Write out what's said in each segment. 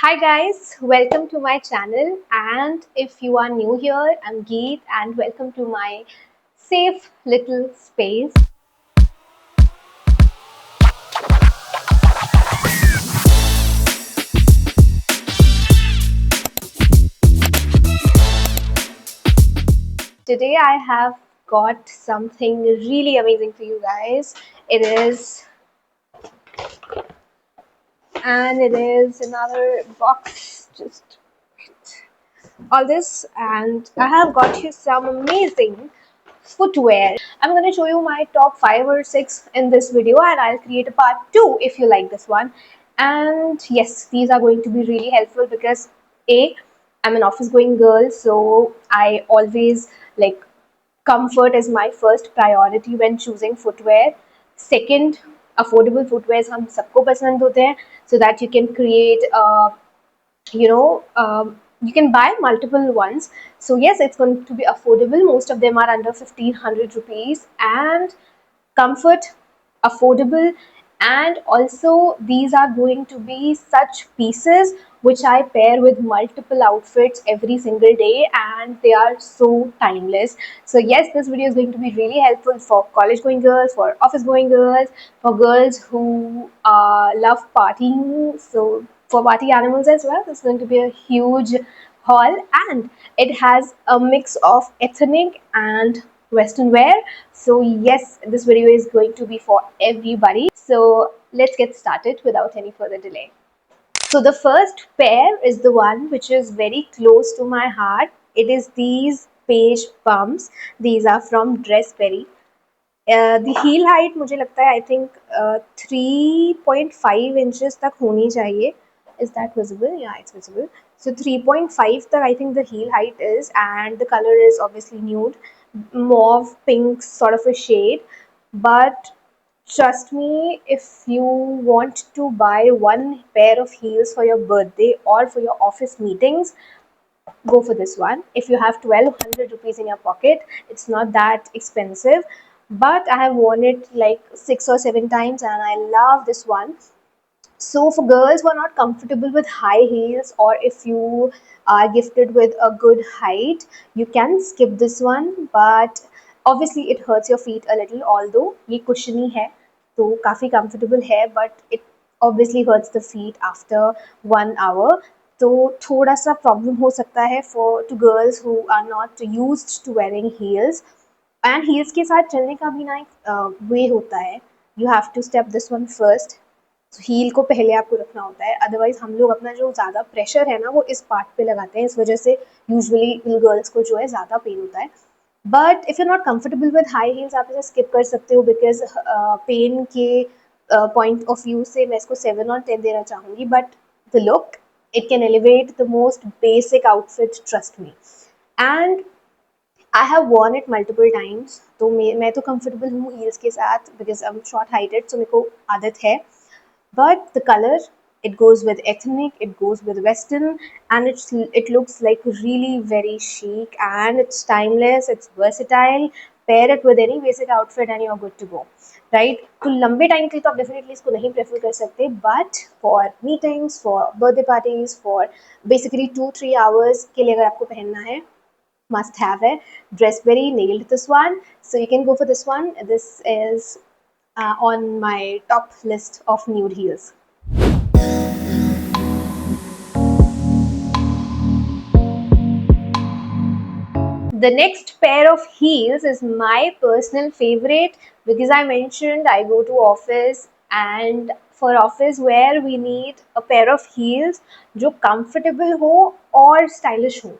Hi guys, welcome to my channel, and if you are new here, I'm Geet and welcome to my safe little space. Today I have got something really amazing for you guys. It is another box, just all this, and I have got you some amazing footwear. I'm going to show you my top 5 or 6 in this video, and I'll create a part 2 if you like this one. And yes, these are going to be really helpful because I'm an office going girl, so I always like comfort is my first priority when choosing footwear. Second, affordable footwear हम सबको पसंद होते हैं, so that you can create you can buy multiple ones. So yes, it's going to be affordable. Most of them are under 1500 rupees, and comfort, affordable, and also these are going to be such pieces which I pair with multiple outfits every single day, and they are so timeless. So yes, this video is going to be really helpful for college going girls, for office going girls, for girls who love partying, so for party animals as well. This is going to be a huge haul, and it has a mix of ethnic and western wear. So yes, this video is going to be for everybody. So let's get started without any further delay. So the first pair is the one which is very close to my heart. It is these beige pumps. These are from Dressberry. The heel height मुझे लगता है I think 3.5 inches तक होनी चाहिए. Is that visible? Yeah, it's visible. So 3.5 तक I think the heel height is, and the color is obviously nude, mauve pink sort of a shade. But trust me, if you want to buy one pair of heels for your birthday or for your office meetings, go for this one. If you have 1200 rupees in your pocket, it's not that expensive, but I have worn it like 6 or 7 times and I love this one. So for girls who are not comfortable with high heels, or if you are gifted with a good height, you can skip this one. But obviously it hurts your feet a little, although ये cushiony है तो काफ़ी comfortable है, but it obviously hurts the feet after 1 hour. तो थोड़ा सा problem हो सकता है for two girls who are not used to wearing heels. And heels के साथ चलने का भी ना एक वे होता है. You have to step this one first. Heel को पहले आपको रखना होता है, अदरवाइज हम लोग अपना जो ज़्यादा प्रेशर है ना वो इस पार्ट पे लगाते हैं. इस वजह से यूजुअली इन गर्ल्स को जो है ज़्यादा पेन होता है. But if you not comfortable with high heels, आप इसे स्किप कर सकते हो, बिकॉज पेन के पॉइंट ऑफ व्यू से मैं इसको 7 और 10 देना चाहूँगी. But the look, it can elevate the most basic outfit, trust me. And I have worn it multiple times. तो मैं तो comfortable हूँ heels के साथ because I'm short heighted, so मेरे को आदत है. But the color, it goes with ethnic, it goes with western, and it looks like really very chic, and it's timeless, it's versatile. Pair it with any basic outfit and you're good to go, right? तो लंबे time के लिए तो आप definitely इसको नहीं prefer कर सकते, but for meetings, for birthday parties, for basically 2-3 hours के लिए अगर आपको पहनना है, must have है. Dressberry nailed this one, so you can go for this one. This is on my top list of nude heels. The next pair of heels is my personal favorite because I mentioned I go to office, and for office where we need a pair of heels जो comfortable हो और stylish हो.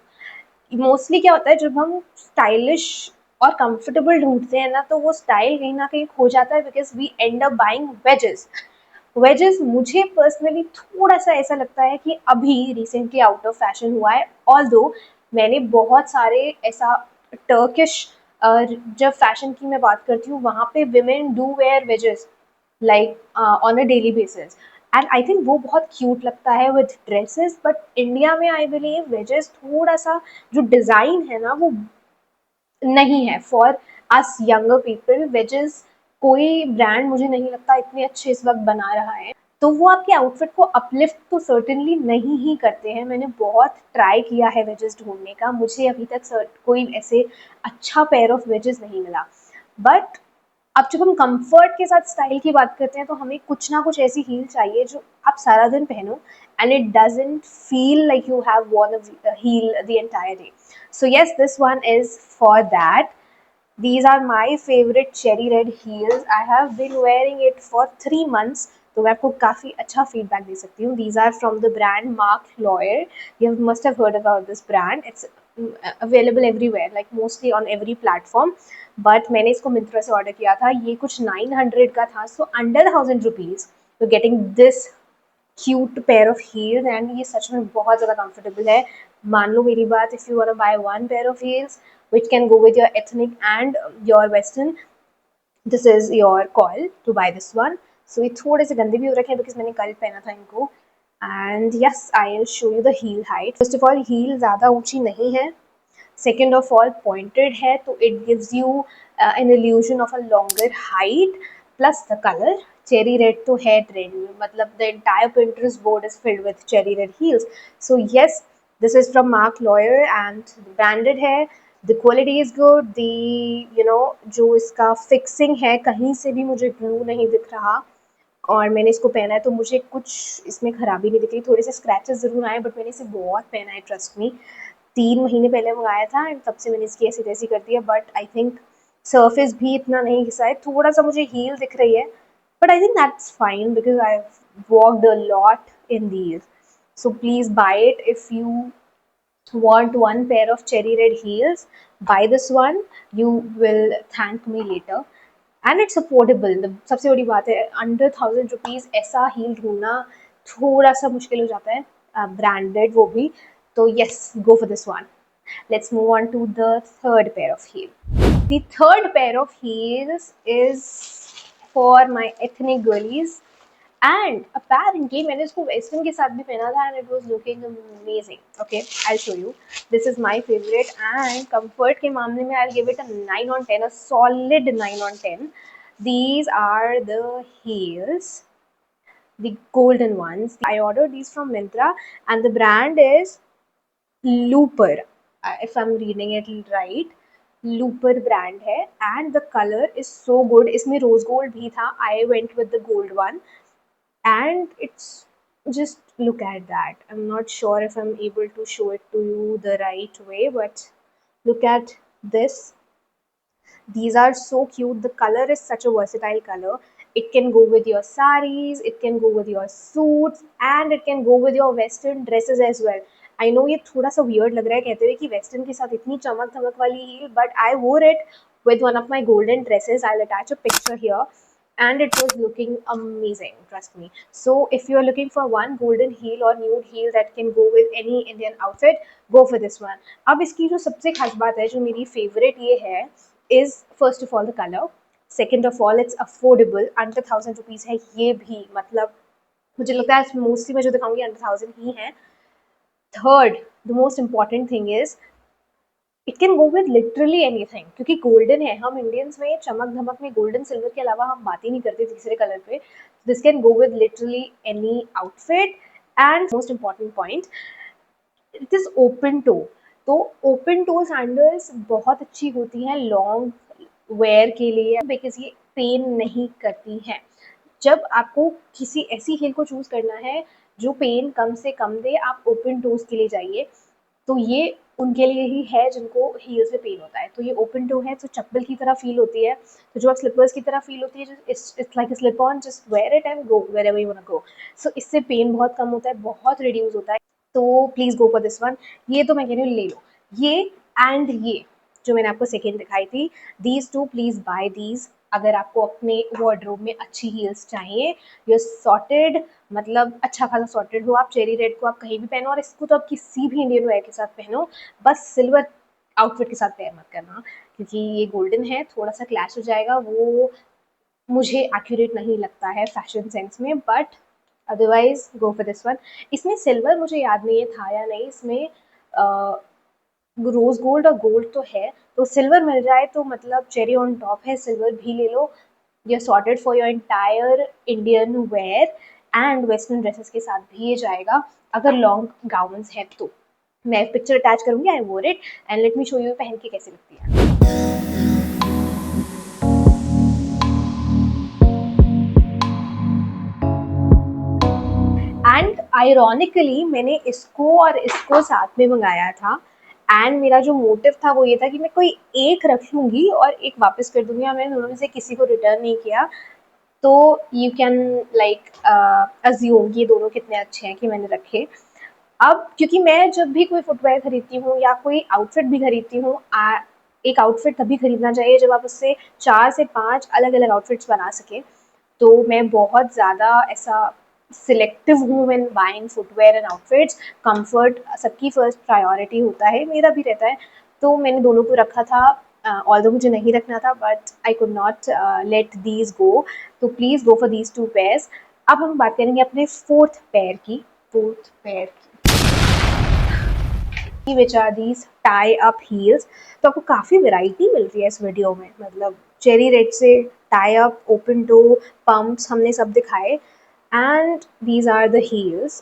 Mostly क्या होता है जब हम stylish और कंफर्टेबल ढूंढते हैं ना, तो वो स्टाइल कहीं ना कहीं खो जाता है because we end up buying wedges. Wedges मुझे पर्सनली थोड़ा सा ऐसा लगता है कि अभी रिसेंटली आउट ऑफ फैशन हुआ है. ऑल्दो मैंने बहुत सारे ऐसा टर्किश, जब फैशन की मैं बात करती हूँ वहाँ पे women do wear wedges like on a daily basis, and I think वो बहुत क्यूट लगता है विद ड्रेसेस. बट इंडिया में आई बिलीव वेजेस थोड़ा सा जो डिज़ाइन है ना वो नहीं है for us younger people. Wages कोई ब्रांड मुझे नहीं लगता इतने अच्छे इस वक्त बना रहा है. तो वो आपके आउटफिट को अपलिफ्ट तो सर्टेनली नहीं ही करते हैं। मैंने बहुत ट्राई किया है वेजेस ढूंढने का, मुझे अभी तक कोई ऐसे अच्छा पेयर ऑफ वेजेस नहीं मिला। बट अब जब हम कंफर्ट के साथ स्टाइल की बात करते हैं तो हमें कुछ ना कुछ ऐसी हील चाहिए जो आप सारा दिन पहनो and it doesn't feel like you have worn a heel the entire day. So yes, this one is for that. These are my favorite cherry red heels. I have been wearing it for 3 months. तो मैं आपको काफ़ी अच्छा feedback दे सकती हूँ. These are from the brand Mark Lawyer. You must have heard about this brand. It's available everywhere, like mostly on every platform. But मैंने इसको मिंत्रा से ऑर्डर किया था. ये कुछ 900 का था, so under 1000 rupees. You're getting this cute pair of heels and ये सच में बहुत ज़्यादा कंफर्टेबल है. मान लो मेरी बात, if you want to buy one pair of heels which can go with your ethnic and your western, this is your call to buy this one. So ये थोड़े से गंदे भी हो रखे हैं बिकॉज मैंने कल पहना था इनको. And yes, I will show you the heel height. First of all, heel ज़्यादा ऊंची नहीं है. सेकेंड ऑफ ऑल, पॉइंटेड है तो it gives you an illusion of a longer height. Plus the colour cherry red तो है trend में, मतलब the entire Pinterest board is filled with cherry red heels. So yes, this is from Mark Lawyer and branded है. The quality is good. जो इसका fixing है कहीं से भी मुझे ग्लू नहीं दिख रहा और मैंने इसको पहना है तो मुझे कुछ इसमें खराबी नहीं दिख रही. थोड़े से स्क्रैचेस ज़रूर आए बट मैंने इसे बहुत पहना है, ट्रस्ट मी. 3 महीने पहले मंगाया था एंड तब से मैंने इसकी ऐसी तैसी कर दी है. बट आई थिंक सरफेस भी इतना नहीं घिसा है, थोड़ा सा मुझे हील दिख रही है but I think that's fine because I walked a lot in these. So please buy it if you want one pair of cherry red heels. Buy this one, you will thank me later. And it's affordable. सबसे बड़ी बात है, under 1000 rupees ऐसा heal ढूंढना थोड़ा सा मुश्किल हो जाता है, ब्रांडेड वो भी. तो yes, go for this one. Let's move on to the third pair of heels. The third pair of heels is for my ethnic girlies. And apparently मैंने इसको वेस्टर्न के साथ भी पहना था and it was looking amazing. Okay, I show you. This is my favourite and comfort के मामले में I give it a 9 on 10, a solid 9 on 10. These are the heels, the golden ones. I ordered these from Myntra and the brand is Looper, if I'm reading it right. Looper brand है and the color is so good. इसमें rose gold भी था. I went with the gold one. And it's just, look at that. I'm not sure if I'm able to show it to you the right way, but look at this. These are so cute. The color is such a versatile color. It can go with your saris, it can go with your suits, and it can go with your western dresses as well. I know ये थोड़ा सा weird लग रहा है कहते हुए कि western के साथ इतनी चमक धमक वाली heel, but I wore it with one of my golden dresses. I'll attach a picture here. And it was looking amazing, trust me. So if you're looking for one golden heel or nude heel that can go with any Indian outfit, go for this one. अब इसकी जो सबसे खास बात है, जो मेरी favorite ये है, is first of all the color. Second of all, it's affordable. Under 1000 rupees है ये भी, मतलब मुझे लगता है मोस्टली मैं जो दिखाऊंगी अंडर 1000 ही है. Third, the most important thing is it can go with literally anything, क्योंकि गोल्डन है. हम इंडियंस में चमक धमक में गोल्डन सिल्वर के अलावा हम बात ही नहीं करते तीसरे कलर पे. This can go with literally any outfit. And most important point, it is open toe. तो ओपन टो सैंडल्स बहुत अच्छी होती हैं लॉन्ग वेयर के लिए बिकॉज ये पेन नहीं करती हैं. जब आपको किसी ऐसी हील को चूज करना है जो पेन कम से कम दे, आप ओपन टोज के लिए जाइए. तो ये उनके लिए ही है जिनको हील्स में पेन होता है. तो ये ओपन टो है तो चप्पल की तरह फील होती है. तो जो आप स्लिपर्स की तरह फील होती है, it's like a slip on, just wear it and go wherever you want to go. So इससे पेन बहुत कम होता है, बहुत रिड्यूस होता है. तो please go for this one. ये तो मैं कह रही हूँ ले लो. ये एंड ये जो मैंने आपको सेकेंड दिखाई थी, these two please buy these. अगर आपको अपने वार्डरोब में अच्छी हील्स चाहिए, यू सॉर्टेड, मतलब अच्छा खासा सॉर्टेड हो आप. चेरी रेड को आप कहीं भी पहनो और इसको तो आप किसी भी इंडियन वेयर के साथ पहनो, बस सिल्वर आउटफिट के साथ पेयर मत करना क्योंकि ये गोल्डन है, थोड़ा सा क्लैश हो जाएगा. वो मुझे एक्यूरेट नहीं लगता है फैशन सेंस में. But otherwise go for this one. इसमें सिल्वर मुझे याद नहीं है था या नहीं. इसमें रोज गोल्ड और गोल्ड तो है, तो सिल्वर मिल जाए तो मतलब चेरी ऑन टॉप है. सिल्वर भी ले लो. You are sorted for your entire Indian wear. And western dresses के साथ भी ये जाएगा अगर लॉन्ग गाउन्स हैं तो। मैं पिक्चर अटैच करूंगी, I wore it and let me show you पहन के कैसी लगती है। एंड आयरॉनिकली मैंने इसको और इसको साथ में मंगाया था एंड मेरा जो मोटिव था वो ये था कि मैं कोई एक रख लूँगी और एक वापस कर दूँगी, और मैंने दोनों में से किसी को रिटर्न नहीं किया। तो यू कैन लाइक अज्यूम ये दोनों कितने अच्छे हैं कि मैंने रखे। अब क्योंकि मैं जब भी कोई फुटवेयर खरीदती हूँ या कोई आउटफिट भी खरीदती हूँ, एक आउटफिट तभी खरीदना चाहिए जब आप उससे 4 से 5 अलग-अलग आउटफिट्स बना सकें। तो मैं बहुत ज़्यादा ऐसा सिलेक्टिव हूँ when buying footwear and outfits. Comfort सबकी फर्स्ट प्रायोरिटी होता है, मेरा भी रहता है। तो मैंने दोनों को रखा था, ऑल्दो मुझे नहीं रखना था but I could not let these go, तो please go for these 2 pairs. अब हम बात करेंगे अपने फोर्थ पेयर की, which are these tie up heels. तो आपको काफ़ी वैरायटी मिल रही है इस वीडियो में, मतलब चेरी रेड से tie up, open to, pumps हमने सब दिखाए। And these are the heels.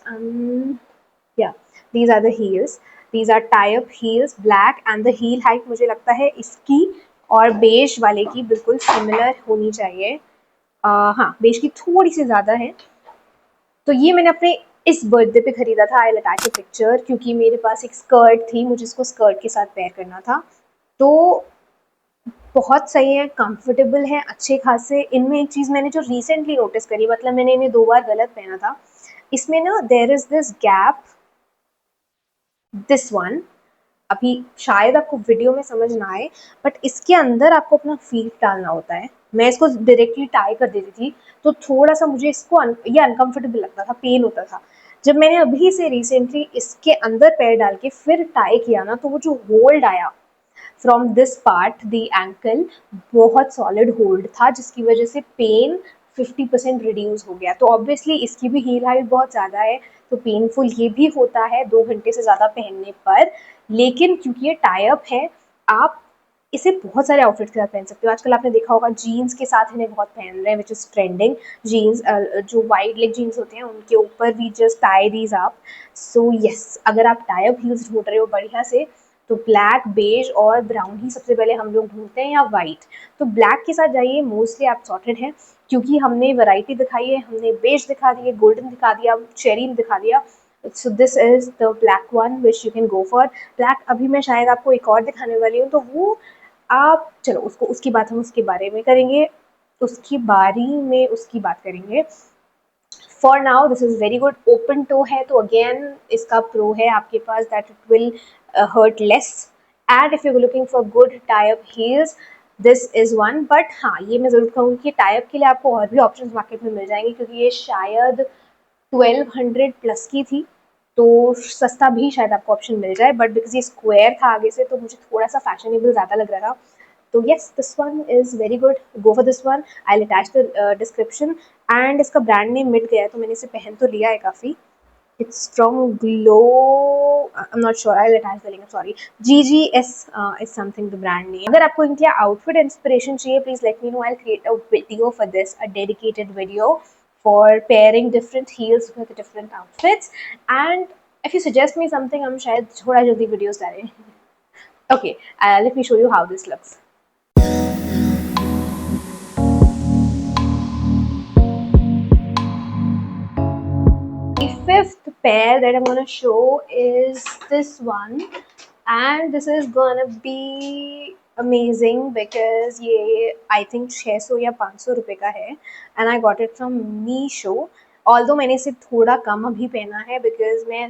Yeah, these are the heels. These are tie up heels, black, and the heel height मुझे लगता है इसकी और बेज वाले की बिल्कुल सिमिलर होनी चाहिए। हाँ, बेज की थोड़ी सी ज़्यादा है। तो ये मैंने अपने इस बर्थडे पे खरीदा था, आई विल अटैच अ पिक्चर, क्योंकि मेरे पास एक स्कर्ट थी, मुझे इसको स्कर्ट के साथ पेयर करना था। तो बहुत सही है, कंफर्टेबल है अच्छे खासे। इनमें एक चीज़ मैंने जो रिसेंटली नोटिस करी, मतलब मैंने इन्हें 2 बार गलत पहना था, इसमें ना there is this gap, this one. अभी शायद आपको वीडियो में समझ ना आए बट इसके अंदर आपको अपना फीट डालना होता है। मैं इसको डायरेक्टली टाई कर देती थी तो थोड़ा सा मुझे इसको ये अनकंफर्टेबल लगता था, पेन होता था। जब मैंने अभी से रिसेंटली इसके अंदर पैर डाल के फिर टाई किया ना, तो वो जो होल्ड आया from this part the ankle, बहुत सॉलिड होल्ड था, जिसकी वजह से पेन 50% रिड्यूस हो गया। तो ऑब्वियसली इसकी भी हील हाइट बहुत ज़्यादा है, तो पेनफुल ये भी होता है 2 घंटे से ज़्यादा पहनने पर। लेकिन क्योंकि ये टाई अप है, आप इसे बहुत सारे आउटफिट्स के साथ पहन सकते हो। आजकल आपने देखा होगा जीन्स के साथ इन्हें बहुत पहन रहे हैं, विच इज़ ट्रेंडिंग। जीन्स जो वाइड लेग जीन्स होते हैं उनके ऊपर we just tie these up. So yes, अगर आप टाई अप हील्स ढूंढ रहे हो बढ़िया से, तो ब्लैक, बेज और ब्राउन ही सबसे पहले हम लोग ढूंढते हैं, या वाइट। तो ब्लैक के साथ जाइए, मोस्टली आप सॉर्टेड हैं, क्योंकि हमने वैरायटी दिखाई है, हमने बेज दिखा दिए, गोल्डन दिखा दिया, चेरी दिखा दिया। So this is the black one which you can go for. Black अभी मैं शायद आपको एक और दिखाने वाली हूँ, तो वो आप चलो उसको, उसकी बात हम उसके बारे में करेंगे, उसकी बारी में उसकी बात करेंगे। For now this is very good. Open toe है तो अगेन इसका प्रो है आपके पास, that it will hurt less. And if you looking for good tie up heels, this is one. But हाँ, ये मैं ज़रूर कहूँगी कि टाई अप के लिए आपको और भी ऑप्शंस मार्केट में मिल जाएंगे, क्योंकि ये शायद 1200 प्लस की थी, तो सस्ता भी शायद आपको ऑप्शन मिल जाए। बट बिकॉज ये स्क्वायर था आगे से, तो मुझे थोड़ा सा फैशनेबल ज़्यादा लग रहा था। तो yes, this one is very good, go for this one. I'll attach the description। and इसका ब्रांड नेम मिट गया है, तो मैंने इसे पहन तो लिया है काफ़ी। It's from Glow, I'm not sure, I'll attach the link, I'm sorry। GGS is something the brand name। अगर आपको इनके outfit inspiration चाहिए, please let me know, I'll create a video for this, a dedicated video for pairing different heels with different outfits। and if you suggest me something, हम शायद थोड़ा जल्दी videos डालें। okay, let me show you how this looks। Fifth pair that I'm gonna show is this one, and this is gonna be amazing because ये I think 600 या 500 रुपये का है, and I got it from Meesho। although मैंने इसे थोड़ा कम अभी पहना है because मैं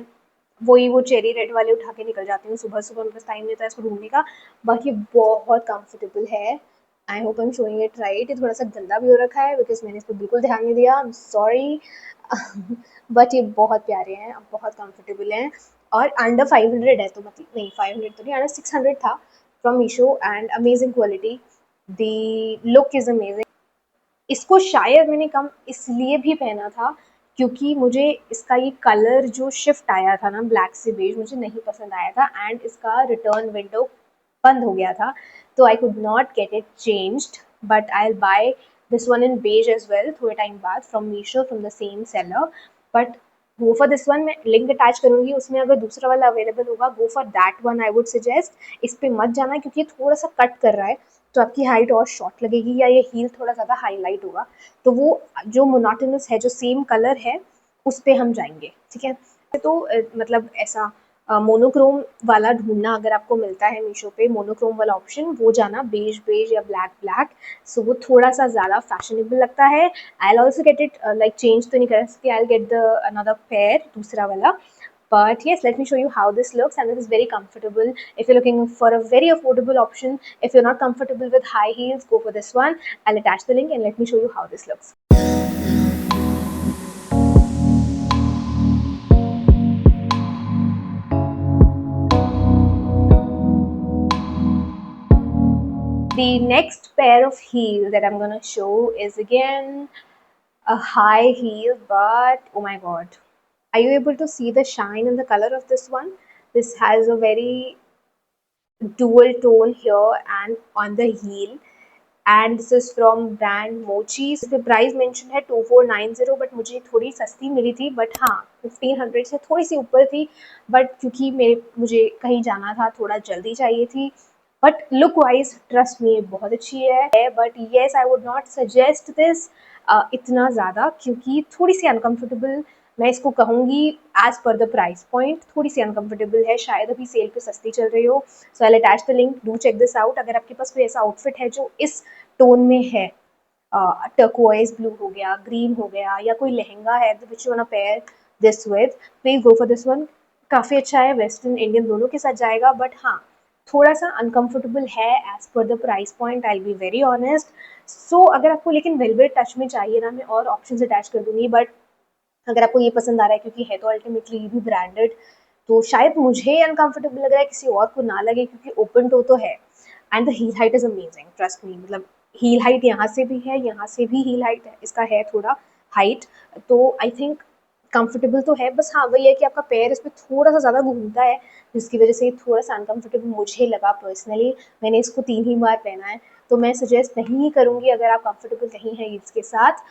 वो चेरी रेड वाले उठा के निकल जाती हूँ सुबह सुबह, मेरे पास टाइम नहीं होता है इसको ढूंढने का। बाकी बहुत कंफर्टेबल है। I hope I am showing it right. ये थोड़ा सा गंदा भी हो रखा है बिकॉज मैंने इस पर बिल्कुल ध्यान नहीं दिया, आई एम सॉरी। बट ये बहुत प्यारे हैं, बहुत कंफर्टेबल हैं, और अंडर 500 है, तो मतलब नहीं 500 तो नहीं, अंडर 600 था from Meesho, and amazing quality, the look is amazing. इसको शायद मैंने कम इसलिए भी पहना था क्योंकि मुझे इसका ये कलर जो शिफ्ट आया था ना, ब्लैक से बेज, मुझे नहीं पसंद आया था, एंड इसका रिटर्न विंडो बंद हो गया था, तो आई could not get it changed. But I will buy this one in beige as well थोड़े टाइम बाद from Meesho from the same seller, but go for this one. मैं लिंक अटैच करूंगी, उसमें अगर दूसरा वाला अवेलेबल होगा go for that one I would suggest. इस पे मत जाना क्योंकि थोड़ा सा कट कर रहा है तो आपकी हाइट और शॉर्ट लगेगी या ये हील थोड़ा ज़्यादा हाईलाइट होगा, तो वो जो मोनोटोनस है जो सेम कलर है उस पे हम जाएंगे, ठीक है। तो मतलब ऐसा मोनोक्रोम वाला ढूंढना अगर आपको मिलता है मीशो पे मोनोक्रोम वाला ऑप्शन, वो जाना बेज बेज या ब्लैक ब्लैक, सो वो थोड़ा सा ज़्यादा फैशनेबल लगता है। I L also get it like change तो नहीं कर सकती, I L get the another pair दूसरा वाला, but yes, let me show you how this looks, and this is very comfortable if you're looking for a very affordable option. If you're not comfortable with high heels, go for this one. I'll attach the link and let me show you how this looks. The next pair of heels that I'm gonna show is again a high heel, but oh my god, are you able to see the shine and the color of this one? This has a very dual tone here and on the heel, and this is from brand Mochi. इस पे price mention है 2490, but मुझे थोड़ी सस्ती मिली थी, but हाँ 1500 से थोड़ी सी ऊपर थी, बट क्योंकि मुझे कहीं जाना था, थोड़ा जल्दी चाहिए थी, but look wise trust me बहुत अच्छी है, but yes I would not suggest this इतना ज़्यादा क्योंकि थोड़ी सी अनकम्फर्टेबल मैं इसको कहूँगी as per the price point, थोड़ी सी अनकम्फर्टेबल है, शायद अभी सेल पे सस्ती चल रही हो। So I will attach the link, do check this out. अगर आपके पास कोई ऐसा आउटफिट है जो इस टोन में है, टर्कोइज ब्लू हो गया, ग्रीन हो गया, या कोई लहंगा है which you want to pair this with, please go for this one. काफ़ी अच्छा है, वेस्टर्न इंडियन दोनों के साथ जाएगा, बट हाँ थोड़ा सा अनकम्फर्टेबल है as per the price point, I be very honest. So अगर आपको लेकिन वेलवेट टच में चाहिए ना, मैं और ऑप्शन अटैच कर दूंगी, बट अगर आपको ये पसंद आ रहा है क्योंकि है तो अल्टीमेटली ये भी ब्रांडेड, तो शायद मुझे अनकंफर्टेबल लग रहा है, किसी और को ना लगे क्योंकि ओपन टो तो है, and the heel height is amazing, trust me. मतलब हील हाइट यहाँ से भी है, यहाँ से भी हील हाइट है, इसका है थोड़ा हाइट, तो आई थिंक कंफर्टेबल तो है, बस हाँ वही है कि आपका पैर इस पर थोड़ा सा ज़्यादा घूमता है, जिसकी वजह से थोड़ा सा अनकंफर्टेबल मुझे लगा पर्सनली। मैंने इसको 3 ही बार पहना है, तो मैं सजेस्ट नहीं करूँगी अगर आप कंफर्टेबल नहीं है हील्स के साथ,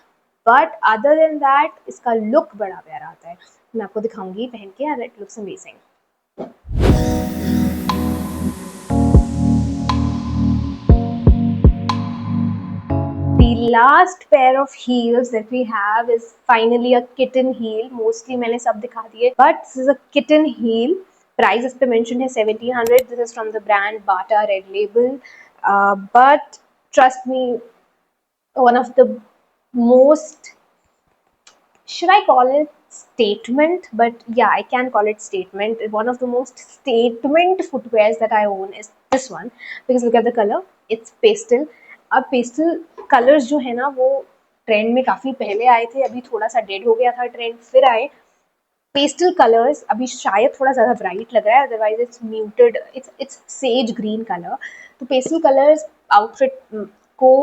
बट अदर देन दैट इसका लुक बड़ा प्यारा आता है। मैं आपको दिखाऊंगी पहन के, and it looks amazing. The last pair of heels that we have is finally a kitten heel. Mostly मैंने सब दिखा दिए, but this is a kitten heel. Price इस पे mentioned है 1700. This is from the brand Bata Red Label. But trust me, one of the most, should I call it statement? But yeah, I can call it statement. One of the most statement footwears that I own is this one, because look at the color. It's pastel. अब pastel colours जो है ना वो trend में काफ़ी पहले आए थे, अभी थोड़ा सा डेड हो गया था ट्रेंड, फिर आए पेस्टल कलर्स। अभी शायद थोड़ा ज़्यादा ब्राइट लग रहा है, otherwise it's muted, it's sage green colour. तो पेस्टल कलर्स आउटफिट को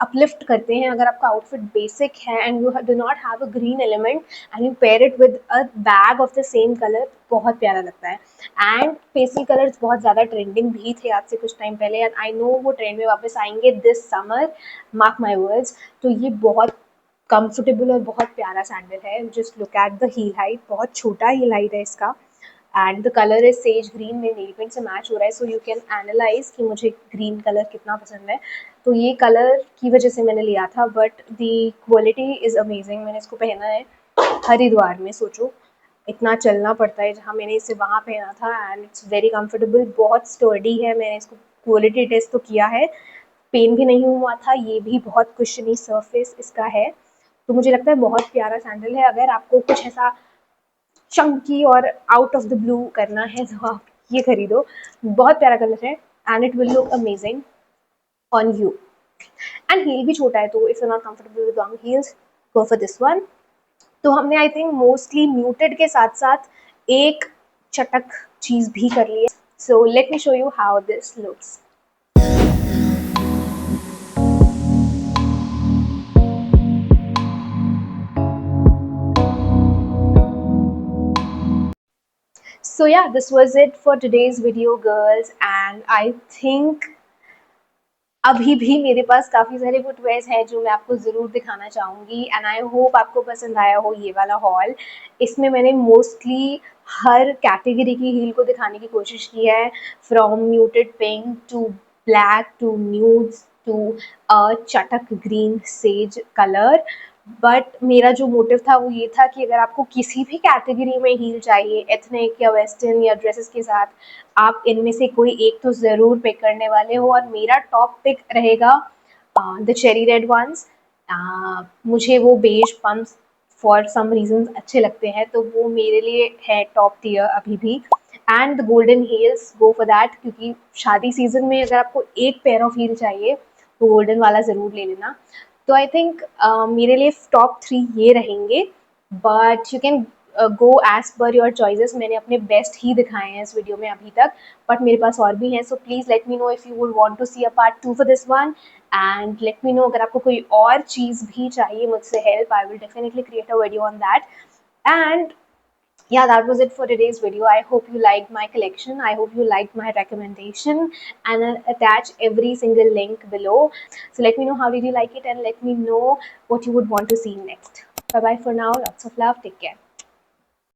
अपलिफ्ट करते हैं। अगर आपका आउटफिट बेसिक है and you do not have a green element and you pair it with a bag of the same colour, बहुत प्यारा लगता है। एंड पेस्टल कलर्स बहुत ज़्यादा ट्रेंडिंग भी थे आज से कुछ टाइम पहले, एंड आई नो वो ट्रेंड में वापस आएंगे this summer, mark my words. तो ये बहुत कंफर्टेबल और बहुत प्यारा सैंडल है। Just look at the heel height, बहुत छोटा हील हाइट है इसका, and the colour is sage green, में नेल पेंट से मैच हो रहा है, सो यू कैन एनालाइज कि मुझे ग्रीन कलर कितना पसंद है। तो ये कलर की वजह से मैंने लिया था, but the quality is amazing. मैंने इसको पहना है हरिद्वार में, सोचो इतना चलना पड़ता है जहाँ मैंने इसे वहाँ पहना था, एंड इट्स वेरी कंफर्टेबल, बहुत स्टर्डी है। मैंने इसको क्वालिटी टेस्ट तो किया है, पेन भी नहीं हुआ था, ये भी बहुत कुशनी सरफेस इसका है। तो मुझे लगता है बहुत प्यारा सैंडल है। अगर आपको कुछ ऐसा चंकी और आउट ऑफ द ब्लू करना है तो आप ये खरीदो, बहुत प्यारा कलर है, and it will look amazing on you. And heel भी छोटा है, तो if you not comfortable with long heels, go for this one. तो हमने आई थिंक मोस्टली म्यूटेड के साथ साथ एक चटक चीज़ भी कर ली है। So let me show you how this looks. So yeah, this was it for today's video, girls, and I think अभी भी मेरे पास काफ़ी सारे फुटवेयर्स हैं जो मैं आपको ज़रूर दिखाना चाहूँगी, एंड आई होप आपको पसंद आया हो ये वाला हॉल। इसमें मैंने मोस्टली हर कैटेगरी की हील को दिखाने की कोशिश की है, from muted pink to black to nudes to चटक ग्रीन सेज कलर। बट मेरा जो मोटिव था वो ये था कि अगर आपको किसी भी कैटेगरी में हील चाहिए, एथनिक या वेस्टर्न या ड्रेसेस के साथ, आप इनमें से कोई एक तो ज़रूर पिक करने वाले हो, और मेरा टॉप पिक रहेगा द चेरी रेड वंस। मुझे वो beige pumps for some reasons अच्छे लगते हैं, तो वो मेरे लिए है टॉप टियर अभी भी। And the golden heels, go for that, क्योंकि शादी सीजन में अगर आपको एक पेयर ऑफ हील चाहिए तो गोल्डन वाला ज़रूर ले लेना। तो आई थिंक मेरे लिए टॉप 3 ये रहेंगे, but you can go as per your choices. मैंने अपने बेस्ट ही दिखाए हैं इस वीडियो में अभी तक, बट मेरे पास और भी हैं, so please let me know if you would want to see a part 2 for this one, and let me know अगर आपको कोई और चीज़ भी चाहिए मुझसे help, I will definitely create a video on that. And yeah, that was it for today's video. I hope you liked my collection, I hope you liked my recommendation, and I'll attach every single link below. So let me know how did you like it, and let me know what you would want to see next. Bye bye for now, lots of love, take care.